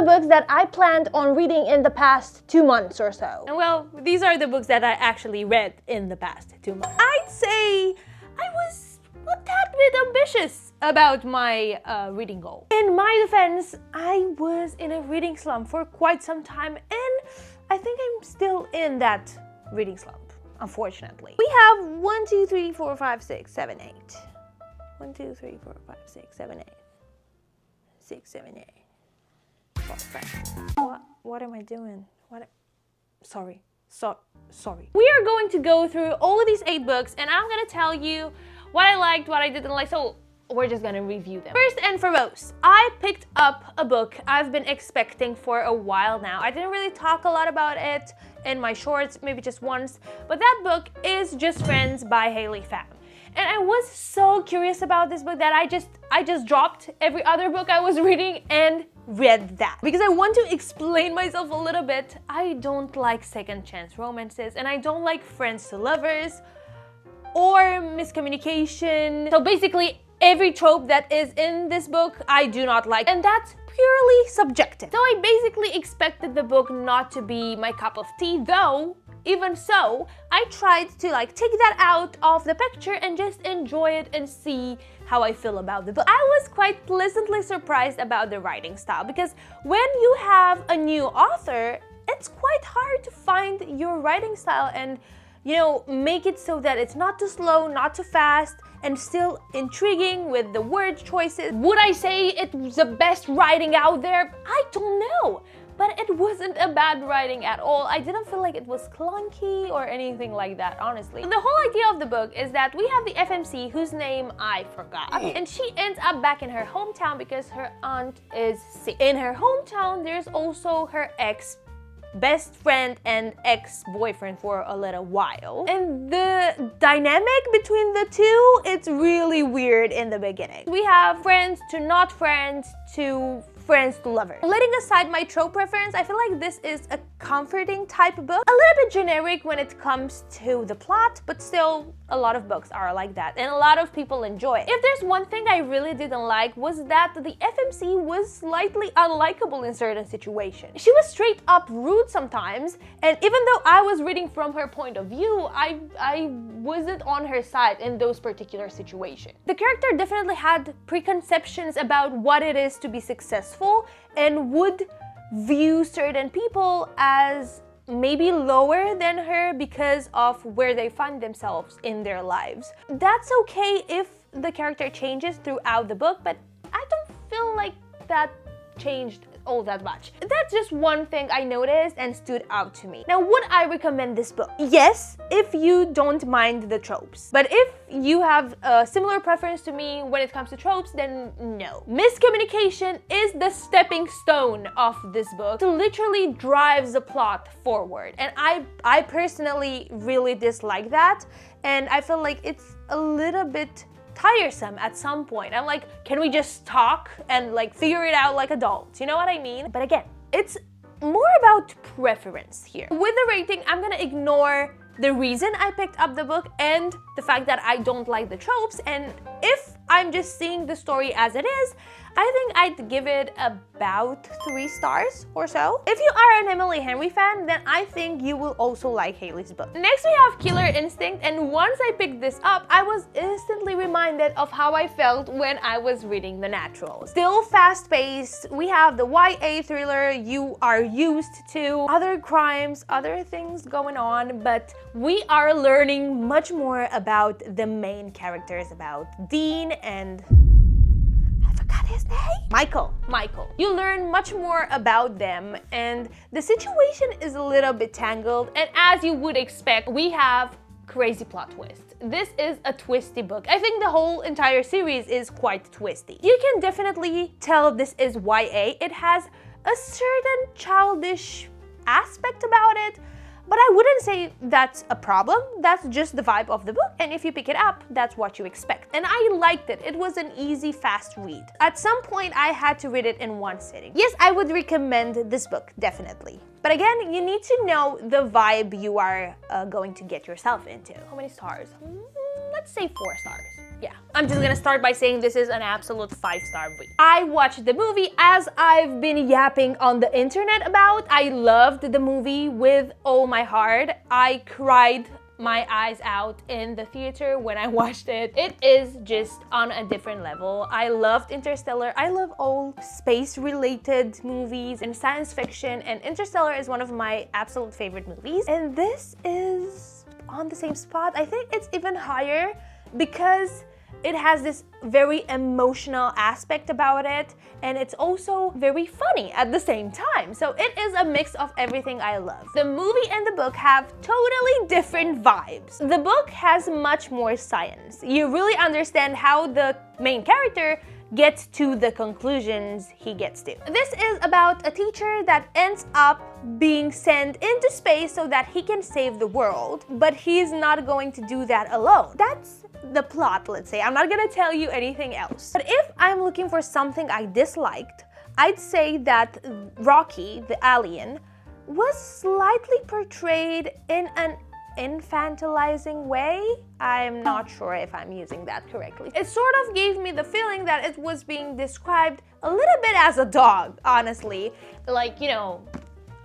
the books that I planned on reading in the past 2 months or so. And well, these are the books that I actually read in the past 2 months. I'd say I was a tad bit ambitious about my reading goal. In my defense, I was in a reading slump for quite some time, and I think I'm still in that reading slump, unfortunately. We have 1, 2, 3, 4, 5, 6, 7, 8. 1, 2, 3, 4, 5, 6, 7, 8. 6, 7, 8. What am I doing? Sorry. We are going to go through all of these 8 books, and I'm gonna tell you what I liked, what I didn't like, so we're just gonna review them. First and foremost, I picked up a book I've been expecting for a while now. I didn't really talk a lot about it in my shorts, maybe just once, but that book is Just Friends by Haley Pham. And I was so curious about this book that I just dropped every other book I was reading and read that. Because I want to explain myself a little bit. I don't like second chance romances, and I don't like friends to lovers or miscommunication. So basically, every trope that is in this book, I do not like, and that's purely subjective. So I basically expected the book not to be my cup of tea, though even so, I tried to take that out of the picture and just enjoy it and see how I feel about the book. I was quite pleasantly surprised about the writing style, because when you have a new author, it's quite hard to find your writing style and, you know, make it so that it's not too slow, not too fast, and still intriguing with the word choices. Would I say it was the best writing out there? I don't know. But it wasn't a bad writing at all. I didn't feel like it was clunky or anything like that, honestly. The whole idea of the book is that we have the FMC, whose name I forgot. And she ends up back in her hometown because her aunt is sick. In her hometown, there's also her ex-best friend and ex-boyfriend for a little while. And the dynamic between the two, it's really weird in the beginning. We have friends to not friends to friends to lovers. Letting aside my trope preference, I feel like this is a comforting type of book. A little bit generic when it comes to the plot, but still a lot of books are like that and a lot of people enjoy it. If there's one thing I really didn't like, was that the FMC was slightly unlikable in certain situations. She was straight up rude sometimes, and even though I was reading from her point of view, I wasn't on her side in those particular situations. The character definitely had preconceptions about what it is to be successful and would view certain people as maybe lower than her because of where they find themselves in their lives. That's okay if the character changes throughout the book, but I don't feel like that changed all that much. That's just one thing I noticed and stood out to me. Now, would I recommend this book? Yes, if you don't mind the tropes. But if you have a similar preference to me when it comes to tropes, then no. Miscommunication is the stepping stone of this book. It literally drives the plot forward. And I personally really dislike that. And I feel like it's a little bit tiresome at some point. I'm like, can we just talk and figure it out like adults? You know what I mean? But again, it's more about preference here. With the rating, I'm gonna ignore the reason I picked up the book and the fact that I don't like the tropes, and if I'm just seeing the story as it is, I think I'd give it about 3 stars or so. If you are an Emily Henry fan, then I think you will also like Haley's book. Next we have Killer Instinct, and once I picked this up, I was instantly reminded of how I felt when I was reading The Natural. Still fast-paced, we have the YA thriller you are used to, other crimes, other things going on, but we are learning much more about the main characters, about Dean and his name? Michael. You learn much more about them, and the situation is a little bit tangled, and as you would expect, we have crazy plot twist. This is a twisty book. I think the whole entire series is quite twisty. You can definitely tell this is YA. It has a certain childish aspect about it, but I wouldn't say that's a problem. That's just the vibe of the book, and if you pick it up, that's what you expect. And I liked it. It was an easy, fast read. At some point, I had to read it in one sitting. Yes, I would recommend this book, definitely. But again, you need to know the vibe you are going to get yourself into. How many stars? Let's say 4 stars. yeah, I'm just gonna start by saying this is an absolute 5-star read. I watched the movie as I've been yapping on the internet about. I loved the movie with all my heart. I cried my eyes out in the theater when I watched it. It is just on a different level. I loved Interstellar. I love all space-related movies and science fiction, and Interstellar is one of my absolute favorite movies. And this is on the same spot. I think it's even higher because it has this very emotional aspect about it, and it's also very funny at the same time. So it is a mix of everything I love. The movie and the book have totally different vibes. The book has much more science. You really understand how the main character gets to the conclusions he gets to. This is about a teacher that ends up being sent into space so that he can save the world, but he's not going to do that alone. That's the plot, let's say. I'm not gonna tell you anything else. But if I'm looking for something I disliked, I'd say that Rocky, the alien, was slightly portrayed in an infantilizing way. I'm not sure if I'm using that correctly. It sort of gave me the feeling that it was being described a little bit as a dog, honestly. Like, you know,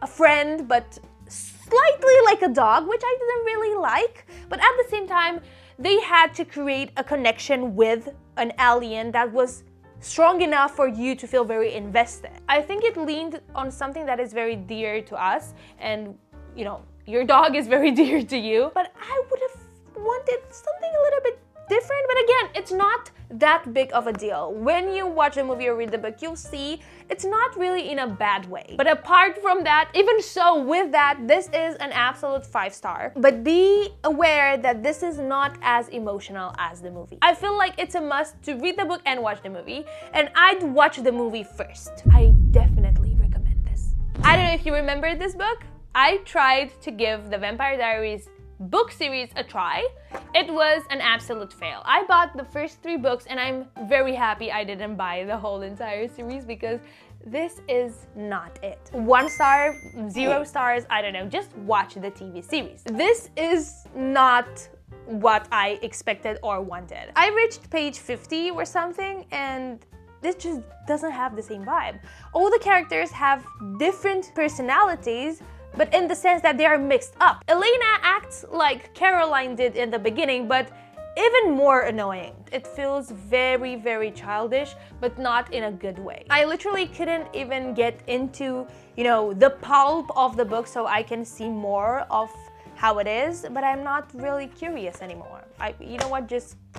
a friend, but slightly like a dog, which I didn't really like. But at the same time, they had to create a connection with an alien that was strong enough for you to feel very invested. I think it leaned on something that is very dear to us, and you know, your dog is very dear to you, but I would have wanted something a little bit different. But again, it's not that big of a deal. When you watch the movie or read the book, you'll see it's not really in a bad way. But apart from that, even so, with that, this is an absolute 5-star. But be aware that this is not as emotional as the movie. I feel like it's a must to read the book and watch the movie, and I'd watch the movie first. I definitely recommend this. I don't know if you remember this book. I tried to give the Vampire Diaries book series a try. It was an absolute fail. I bought the first 3 books and I'm very happy I didn't buy the whole entire series because this is not it. 1 star, 0 stars, I don't know, just watch the TV series. This is not what I expected or wanted. I reached page 50 or something and this just doesn't have the same vibe. All the characters have different personalities, but in the sense that they are mixed up. Elena acts like Caroline did in the beginning, but even more annoying. It feels very, very childish, but not in a good way. I literally couldn't even get into, you know, the pulp of the book so I can see more of how it is, but I'm not really curious anymore. You know what,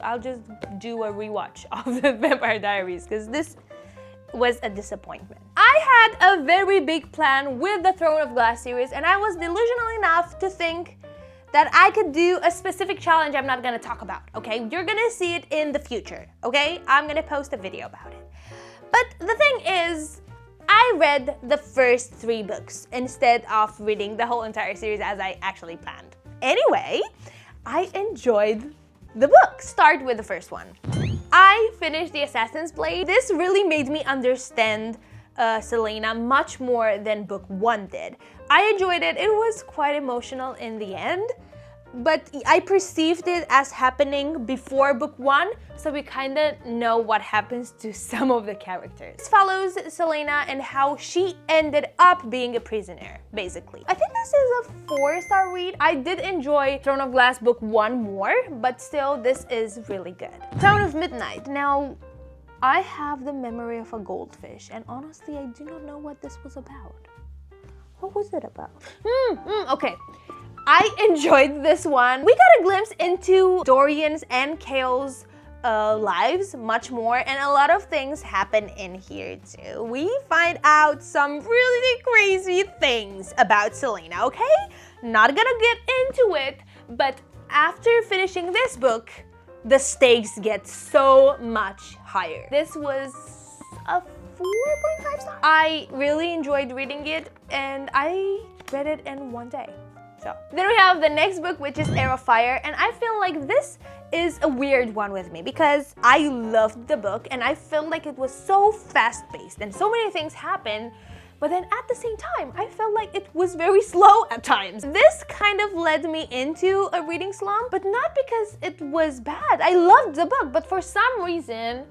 I'll just do a rewatch of the Vampire Diaries, because this was a disappointment. I had a very big plan with the Throne of Glass series, and I was delusional enough to think that I could do a specific challenge I'm not gonna talk about, okay? You're gonna see it in the future, okay? I'm gonna post a video about it. But the thing is, I read the first 3 books instead of reading the whole entire series as I actually planned. Anyway, I enjoyed the book. Start with the first one. I finished The Assassin's Blade. This really made me understand Selena much more than book 1 did. I enjoyed it. It was quite emotional in the end, but I perceived it as happening before book 1, so we kind of know what happens to some of the characters. This follows Selena and how she ended up being a prisoner, basically. I think this is a 4-star read. I did enjoy Throne of Glass book 1 more, but still, this is really good. Throne of Midnight. Now, I have the memory of a goldfish, and honestly, I do not know what this was about. What was it about? Okay. I enjoyed this one. We got a glimpse into Dorian's and Kale's lives much more, and a lot of things happen in here too. We find out some really crazy things about Selena, okay? Not gonna get into it, but after finishing this book, the stakes get so much higher. This was a 4.5 star. I really enjoyed reading it, and I read it in 1 day. So then we have the next book, which is Heir of Fire, and I feel like this is a weird one with me because I loved the book and I felt like it was so fast-paced and so many things happened but then at the same time, I felt like it was very slow at times. This kind of led me into a reading slump, but not because it was bad. I loved the book, but for some reason,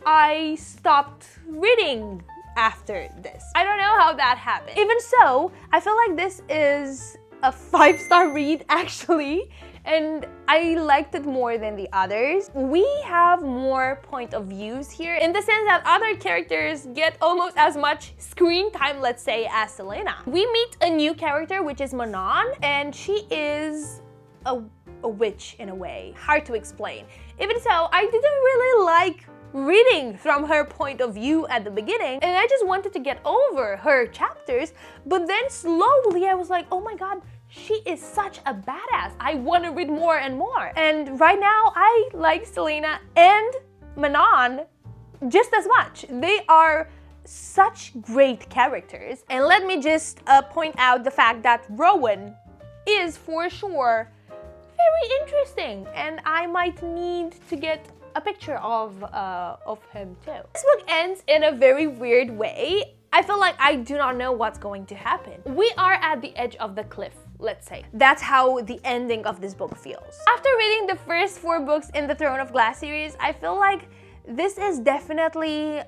I stopped reading after this. I don't know how that happened. Even so, I feel like this is a 5-star read actually, and I liked it more than the others. We have more point of views here in the sense that other characters get almost as much screen time, let's say, as Selena. We meet a new character, which is Manon, and she is a witch in a way. Hard to explain. Even so, I didn't really like reading from her point of view at the beginning, and I just wanted to get over her chapters, but then slowly I was like, oh my god, she is such a badass. I want to read more and more. And right now, I like Selena and Manon just as much. They are such great characters. And let me just point out the fact that Rowan is for sure very interesting, and I might need to get a picture of him too. This book ends in a very weird way. I feel like I do not know what's going to happen. We are at the edge of the cliff, let's say. That's how the ending of this book feels. After reading the first 4 books in the Throne of Glass series, I feel like this is definitely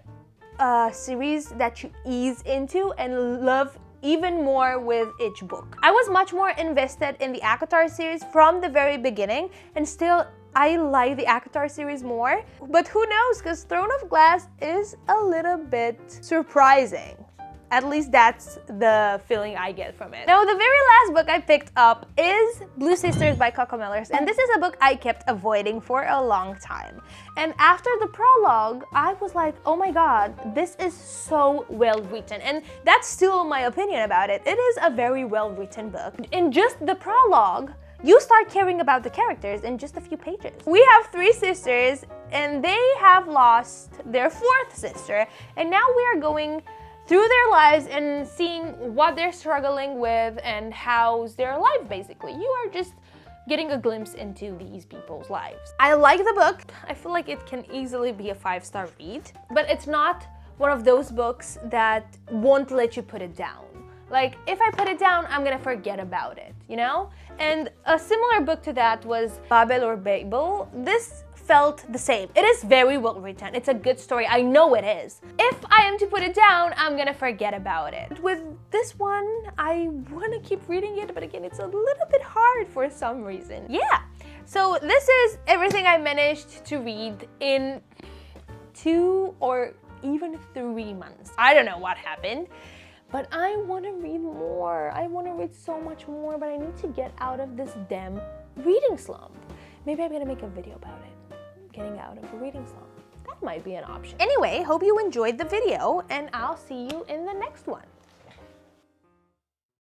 a series that you ease into and love even more with each book. I was much more invested in the ACOTAR series from the very beginning, and still I like the ACOTAR series more, but who knows, because Throne of Glass is a little bit surprising. At least that's the feeling I get from it. Now, the very last book I picked up is Blue Sisters by Coco Mellers, and this is a book I kept avoiding for a long time. And after the prologue, I was like, oh my god, this is so well written, and that's still my opinion about it. It is a very well written book. In just the prologue, you start caring about the characters in just a few pages. We have 3 sisters, and they have lost their 4th sister, and now we are going through their lives and seeing what they're struggling with and how's their life, basically. You are just getting a glimpse into these people's lives. I like the book. I feel like it can easily be a 5-star read, but it's not one of those books that won't let you put it down. Like, if I put it down, I'm gonna forget about it, you know? And a similar book to that was Babel or Babel. This felt the same. It is very well written. It's a good story. I know it is. If I am to put it down, I'm gonna forget about it. With this one, I wanna keep reading it, but again, it's a little bit hard for some reason. Yeah. So this is everything I managed to read in 2 or even 3 months. I don't know what happened, but I want to read more. I want to read so much more, but I need to get out of this damn reading slump. Maybe I'm gonna make a video about it. Getting out of a reading slump. That might be an option. Anyway, hope you enjoyed the video, and I'll see you in the next one.